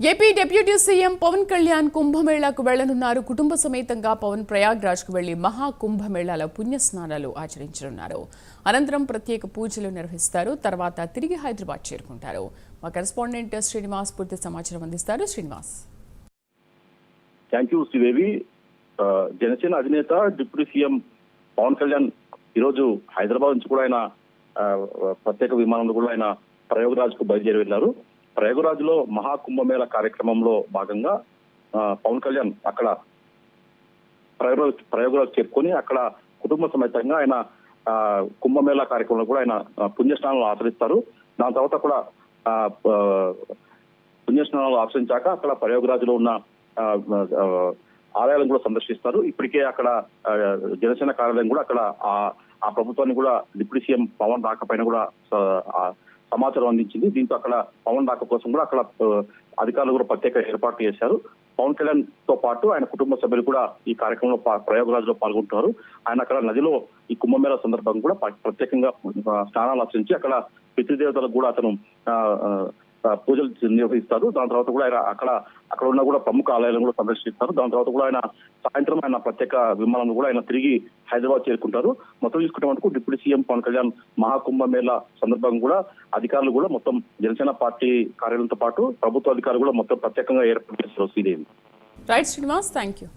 AP deputy CM Pawan Kalyan కుంభమేళాకు వెళ్లనున్నారు. కుటుంబ సమేతంగా పవన్ ప్రయాగ్రాజ్కు వెళ్లి మహా కుంభమేళాలో పుణ్యస్నానాలు ఆచరించనున్నారు. అనంతరం ప్రత్యేక పూజలు నిర్వహిస్తారు. తర్వాత తిరిగి హైదరాబాద్ చేరుకుంటారు. మా కరెస్పాండెంట్ శ్రీనివాస్ పూర్తి సమాచారం అందిస్తారు. శ్రీనివాస్. Thank you Sridevi. జనసేన అధినేత డిప్యూటీ సీఎం పవన్ కళ్యాణ్ ఈరోజు హైదరాబాద్ నుంచి కూడా ఆయన ప్రత్యేక విమానంలో కూడా ఆయన ప్రయాగ్రాజ్ కు బయలుదేరి వెళ్లారు. ప్రయాగ్రాజ్ లో మహాకుంభమేళ కార్యక్రమంలో భాగంగా పవన్ కళ్యాణ్ అక్కడ ప్రయాగ్రాజ్ చేరుకొని అక్కడ కుటుంబ సమేతంగా ఆయన కుంభమేళ కార్యక్రమంలో కూడా ఆయన పుణ్యస్నానాలు ఆచరిస్తారు. దాని తర్వాత కూడా పుణ్యస్నానాలు ఆచరించాక అక్కడ ప్రయాగ్రాజ్ లో ఉన్న ఆలయాలను కూడా సందర్శిస్తారు. ఇప్పటికే అక్కడ జనసేన కార్యాలయం కూడా అక్కడ ఆ ప్రభుత్వాన్ని కూడా డిప్యూటీ సీఎం పవన్ రాకపోయినా కూడా సమాచారం అందించింది. దీంతో అక్కడ పవన్ రాక కోసం కూడా అక్కడ అధికారులు కూడా ప్రత్యేక ఏర్పాట్లు చేశారు. పవన్ కళ్యాణ్ తో పాటు ఆయన కుటుంబ సభ్యులు కూడా ఈ కార్యక్రమంలో ప్రయాగ్రాజ్ లో పాల్గొంటున్నారు. ఆయన అక్కడ నదిలో ఈ కుంభమేళ సందర్భంగా కూడా ప్రత్యేకంగా స్నానాలు ఆచరించి అక్కడ పితృదేవతలకు కూడా అతను పూజలు నిర్వహిస్తారు. దాని తర్వాత కూడా ఆయన అక్కడ ఉన్న కూడా ప్రముఖ ఆలయాలను కూడా సందర్శిస్తారు. దాని తర్వాత కూడా ఆయన సాయంత్రం ఆయన ప్రత్యేక విమానంలో కూడా ఆయన తిరిగి హైదరాబాద్ చేరుకుంటారు. మొత్తం చూసుకుంటే మటుకు డిప్యూటీ సీఎం పవన్ కళ్యాణ్ మహాకుంభమేళ సందర్భంగా కూడా అధికారులు కూడా మొత్తం జనసేన పార్టీ కార్యాలయంతో పాటు ప్రభుత్వ అధికారులు కూడా మొత్తం ప్రత్యేకంగా ఏర్పాటు చేస్తారు. Sridevi. Right Srinivas, thank you.